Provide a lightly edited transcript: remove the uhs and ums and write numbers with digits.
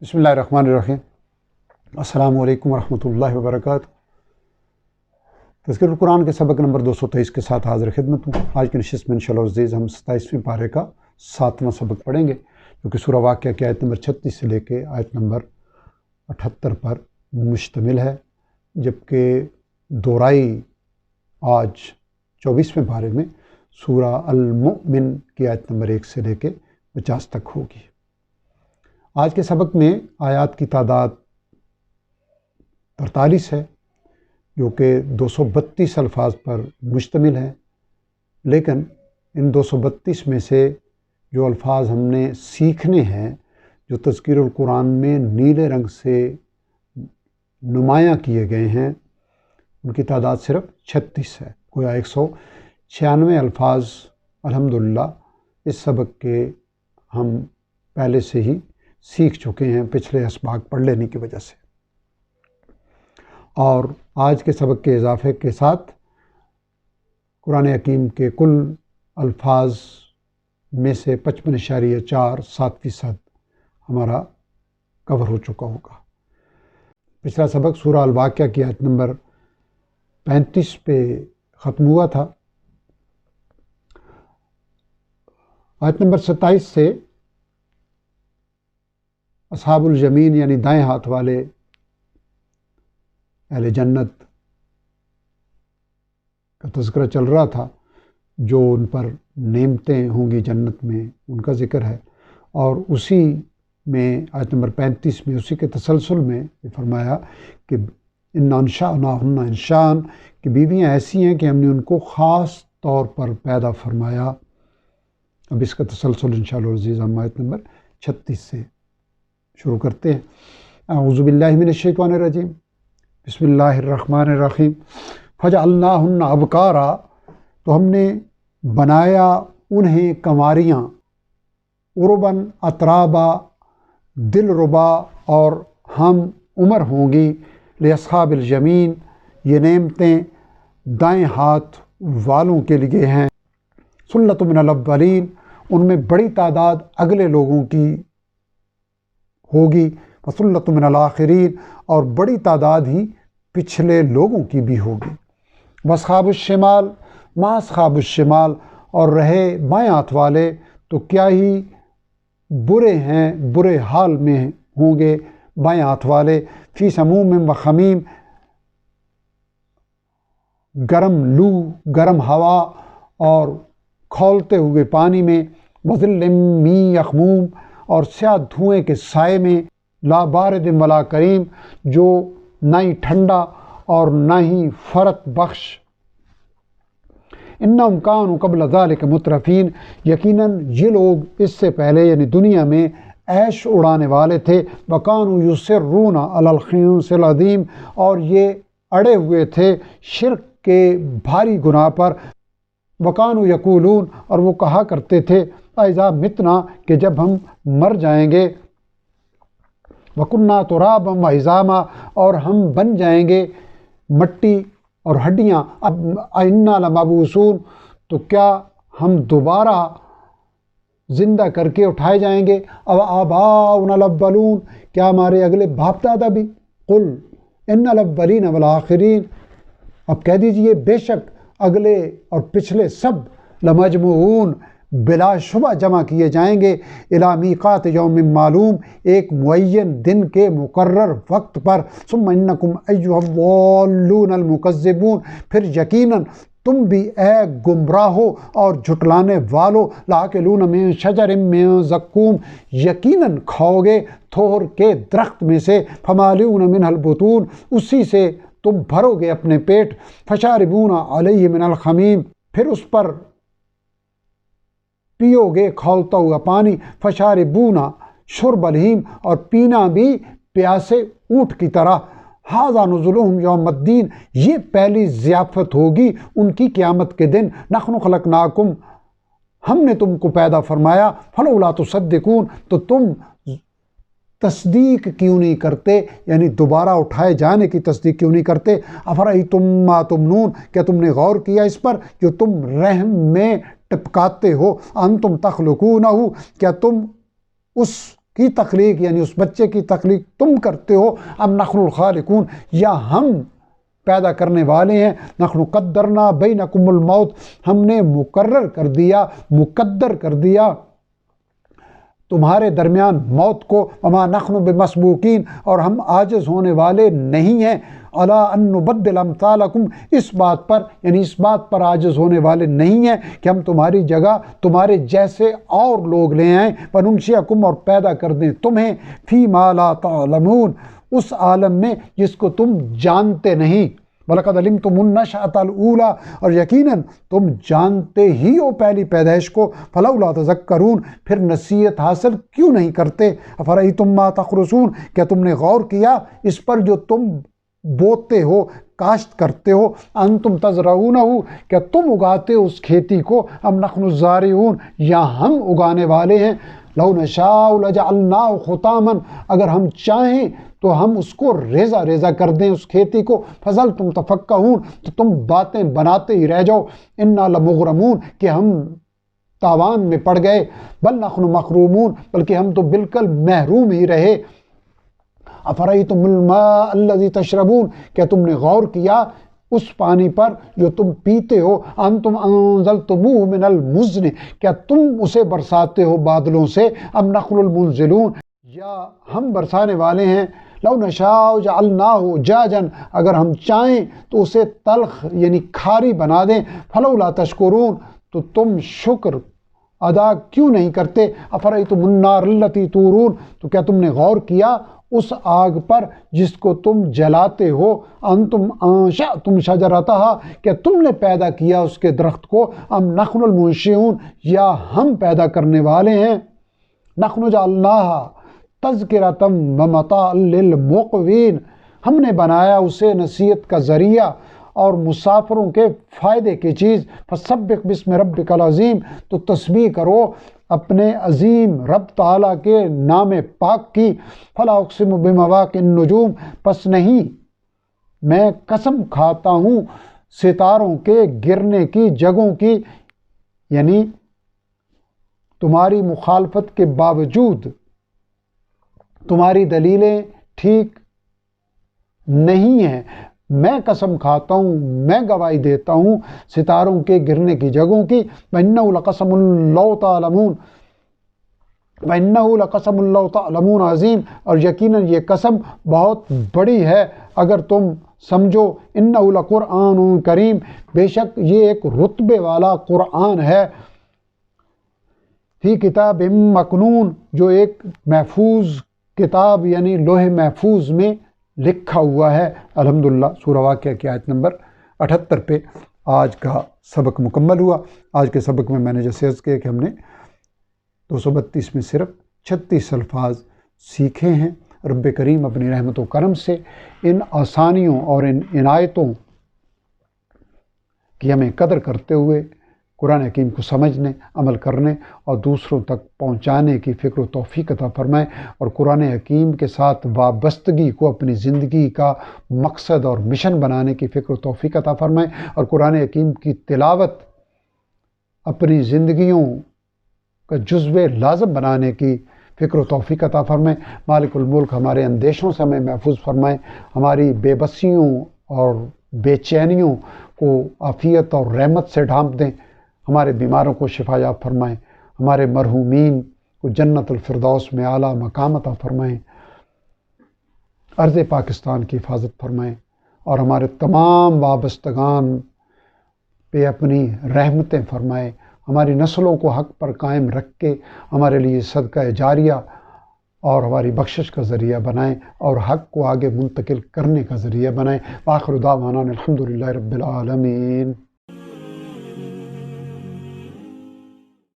بسم اللہ الرحمن الرحیم۔ السلام علیکم ورحمۃ اللہ وبرکاتہ۔ تذکرۃ القرآن کے سبق نمبر 223 کے ساتھ حاضر خدمت ہوں۔ آج کی نشست میں انشاءاللہ عزیز ہم 27ویں پارے کا 7واں سبق پڑھیں گے، جو کہ سورہ واقعہ کی آیت نمبر 36 سے لے کے آیت نمبر 78 پر مشتمل ہے، جبکہ دہرائی آج 24ویں پارے میں سورہ المؤمن کی آیت نمبر 1 سے لے کے 50 تک ہوگی۔ آج کے سبق میں آیات کی تعداد 43 ہے، جو کہ 232 الفاظ پر مشتمل ہے، لیکن ان 232 میں سے جو الفاظ ہم نے سیکھنے ہیں، جو تذکیر القرآن میں نیلے رنگ سے نمایاں کیے گئے ہیں، ان کی تعداد صرف 36 ہے۔ گویا 196 الفاظ الحمدللہ اس سبق کے ہم پہلے سے ہی سیکھ چکے ہیں، پچھلے اسباق پڑھ لینے کی وجہ سے، اور آج کے سبق کے اضافے کے ساتھ قرآن حکیم کے کل الفاظ میں سے 55.47% ہمارا کور ہو چکا ہوگا۔ پچھلا سبق سورہ الواقعہ کی آیت نمبر 35 پہ ختم ہوا تھا۔ آیت نمبر 27 سے اصحاب الیمین یعنی دائیں ہاتھ والے اہل جنت کا تذکرہ چل رہا تھا، جو ان پر نعمتیں ہوں گی جنت میں، ان کا ذکر ہے، اور اسی میں آیت نمبر 35 میں اسی کے تسلسل میں یہ فرمایا کہ ان انشأناہن انشاء، کہ بیویاں ایسی ہیں کہ ہم نے ان کو خاص طور پر پیدا فرمایا۔ اب اس کا تسلسل انشاءاللہ عزیز ہم آیت نمبر 36 سے شروع کرتے ہیں۔ اعوذ باللہ من الشیطان الرجیم، بسم اللہ الرحمن الرحیم۔ فجعلناہن ابکارا، تو ہم نے بنایا انہیں کنواریاں، عرباً اترابا، دل ربا، اور ہم عمر ہوں گی، لاصحاب الیمین، یہ نعمتیں دائیں ہاتھ والوں کے لیے ہیں۔ ثلۃ من الاولین، ان میں بڑی تعداد اگلے لوگوں کی ہوگی، وثلۃ من الآخرین، اور بڑی تعداد ہی پچھلے لوگوں کی بھی ہوگی۔ واصحاب الشمال ما اصحاب الشمال، اور رہے بائیں ہاتھ والے تو کیا ہی برے ہیں، برے حال میں ہوں گے بائیں ہاتھ والے۔ فی سموم و حمیم، گرم لو، گرم ہوا اور کھولتے ہوئے پانی میں، وظل من یخموم، اور سیاہ دھوئیں کے سائے میں، لا بارد ولا کریم، جو نہ ہی ٹھنڈا اور نہ ہی فرت بخش۔ انہم کانوا قبل ذلک مترفین، یقیناً یہ لوگ اس سے پہلے یعنی دنیا میں عیش اڑانے والے تھے۔ وکانوا یصرون علی الخنث العظیم، اور یہ اڑے ہوئے تھے شرک کے بھاری گناہ پر۔ وکانوا یقولون، اور وہ کہا کرتے تھے، اذا متنا، کہ جب ہم مر جائیں گے، وکننا ترابا وعظاما، اور ہم بن جائیں گے مٹی اور ہڈیاں، انا لمبعوثون، تو کیا ہم دوبارہ زندہ کر کے اٹھائے جائیں گے؟ او آباؤنا الاولون، کیا ہمارے اگلے باپ دادا بھی؟ قل ان الاولین والآخرین، اب کہہ دیجئے بے شک اگلے اور پچھلے سب لمجموعون، بلا شبہ جمع کیے جائیں گے، الی میقات یوم معلوم، ایک معین دن کے مقرر وقت پر۔ ثم انکم ایھا الضالون المکذبون، پھر یقیناً تم بھی اے گمراہو اور جھٹلانے والو، لاکلون من شجر من زقوم، یقیناً کھاؤ گے تھور کے درخت میں سے، فمالئون منہ البطون، اسی سے تم بھرو گے اپنے پیٹ، فشاربون علیہ من الحمیم، پھر اس پر پیو گے کھولتا ہوا پانی، فشاربون شرب الہیم، اور پینا بھی پیاسے اونٹ کی طرح۔ ھذا نزلہم یوم الدین، یہ پہلی ضیافت ہوگی ان کی قیامت کے دن۔ نحن خلقناکم، ہم نے تم کو پیدا فرمایا، فلولا تصدقون، تو تم تصدیق کیوں نہیں کرتے، یعنی دوبارہ اٹھائے جانے کی تصدیق کیوں نہیں کرتے؟ افرأیتم ما تمنون، کیا تم نے غور کیا اس پر جو تم رحم میں ٹپکاتے ہو؟ انتم تخلقونہ، کیا تم اس کی تخلیق یعنی اس بچے کی تخلیق تم کرتے ہو، ام نحن الخالقون، یا ہم پیدا کرنے والے ہیں، نحن قدرنا بینکم الموت، ہم نے مقرر کر دیا، مقدر کر دیا تمہارے درمیان موت کو، وما نحن بمسبوقین، اور ہم عاجز ہونے والے نہیں ہیں، الا ان نبدل امثالکم، اس بات پر یعنی اس بات پر عاجز ہونے والے نہیں ہیں کہ ہم تمہاری جگہ تمہارے جیسے اور لوگ لے آئیں، وننشئکم، اور پیدا کر دیں تمہیں، فی ما لا تعلمون، اس عالم میں جس کو تم جانتے نہیں، وَلَقَدْ عَلِمْتُمُ النَّشْأَةَ الْأُولَىٰ، اور یقیناً تم جانتے ہی ہو پہلی پیدائش کو، فَلَوْلَا تَذَكَّرُونَ، پھر نصیحت حاصل کیوں نہیں کرتے، أَفَرَأَيْتُم مَّا تَحْرُثُونَ، کیا تم نے غور کیا اس پر جو تم بوتے ہو، کاشت کرتے ہو، أَنْتُمْ تَزْرَعُونَهُ، کیا تم اگاتے ہو اس کھیتی کو، أَمْ نَحْنُ الزَّارِعُونَ، یا ہم اگانے والے ہیں، لَوْ نَشَاءُ لَجَعَلْنَاهُ خُطَامًا، اگر ہم چاہیں تو ہم اس کو ریزہ ریزہ کر دیں اس کھیتی کو، فَظَلْتُمْ تَفَكَّهُونَ، تو تم باتیں بناتے ہی رہ جاؤ، إِنَّا لَمُغْرَمُونَ، کہ ہم تاوان میں پڑ گئے، بل نحن محرومون، بلکہ ہم تو بالکل محروم ہی رہے، أَفَرَأَيْتُمُ الْمَاءَ الَّذِي تَشْرَبُونَ، کیا تم نے غور کیا اس پانی پر جو تم پیتے ہو، أَنْتُمْ أَنزَلْتُمُوهُ مِنَ الْمُزْنِ، کیا تم اسے برساتے ہو بادلوں سے، أَمْ نَحْنُ الْمُنزِلُونَ، یا ہم برسانے والے ہیں، لو نشاء جعلناہ جاجا، اگر ہم چاہیں تو اسے تلخ یعنی کھاری بنا دیں، فلولا تشکرون، تو تم شکر ادا کیوں نہیں کرتے، افرأیتم النار التی تورون، تو کیا تم نے غور کیا اس آگ پر جس کو تم جلاتے ہو، انتم انشأتم شجرتہا، کیا تم نے پیدا کیا اس کے درخت کو، ام نحن المنشئون، یا ہم پیدا کرنے والے ہیں، نحن جعلناہا تذکرۃ ومتاعا للمقوین، ہم نے بنایا اسے نصیحت کا ذریعہ اور مسافروں کے فائدے کی چیز، فسبح باسم ربک العظیم، تو تسبیح کرو اپنے عظیم رب تعالیٰ کے نام پاک کی، فلا اقسم بمواقع النجوم، پس نہیں میں قسم کھاتا ہوں ستاروں کے گرنے کی جگہوں کی، یعنی تمہاری مخالفت کے باوجود تمہاری دلیلیں ٹھیک نہیں ہیں، میں قسم کھاتا ہوں، میں گواہی دیتا ہوں ستاروں کے گرنے کی جگہوں کی، وَإِنَّهُ لَقَسَمٌ لَوْ تَعْلَمُونَ، وَإِنَّهُ لَقَسَمٌ لَوْ تَعْلَمُونَ عظیم، اور یقیناً یہ قسم بہت بڑی ہے اگر تم سمجھو، إِنَّهُ لَقُرْآنٌ کریم، بے شک یہ ایک رتبے والا قرآن ہے، فی کتاب مکنون، جو ایک محفوظ کتاب یعنی لوح محفوظ میں لکھا ہوا ہے۔ الحمدللہ، سورہ واقعہ کی آیت نمبر 78 پہ آج کا سبق مکمل ہوا۔ آج کے سبق میں نے جیسے عرض کیا کہ ہم نے 232 میں صرف 36 الفاظ سیکھے ہیں۔ رب کریم اپنی رحمت و کرم سے ان آسانیوں اور ان عنایتوں کی ہمیں قدر کرتے ہوئے قرآن حکیم کو سمجھنے، عمل کرنے اور دوسروں تک پہنچانے کی فکر و توفیق عطا فرمائے، اور قرآن حکیم کے ساتھ وابستگی کو اپنی زندگی کا مقصد اور مشن بنانے کی فکر و توفیق عطا فرمائے، اور قرآن حکیم کی تلاوت اپنی زندگیوں کا جزو لازم بنانے کی فکر و توفیق عطا فرمائے۔ مالک الملک ہمارے اندیشوں سے ہمیں محفوظ فرمائے، ہماری بے بسیوں اور بے چینیوں کو عافیت اور رحمت سے ڈھانپ دیں، ہمارے بیماروں کو شفا یاب فرمائیں، ہمارے مرحومین کو جنت الفردوس میں اعلیٰ مقام عطا فرمائیں، ارض پاکستان کی حفاظت فرمائیں، اور ہمارے تمام وابستگان پہ اپنی رحمتیں فرمائیں، ہماری نسلوں کو حق پر قائم رکھ کے ہمارے لیے صدقہ جاریہ اور ہماری بخشش کا ذریعہ بنائیں، اور حق کو آگے منتقل کرنے کا ذریعہ بنائیں۔ وآخر دعوانا الحمدللہ رب العالمین۔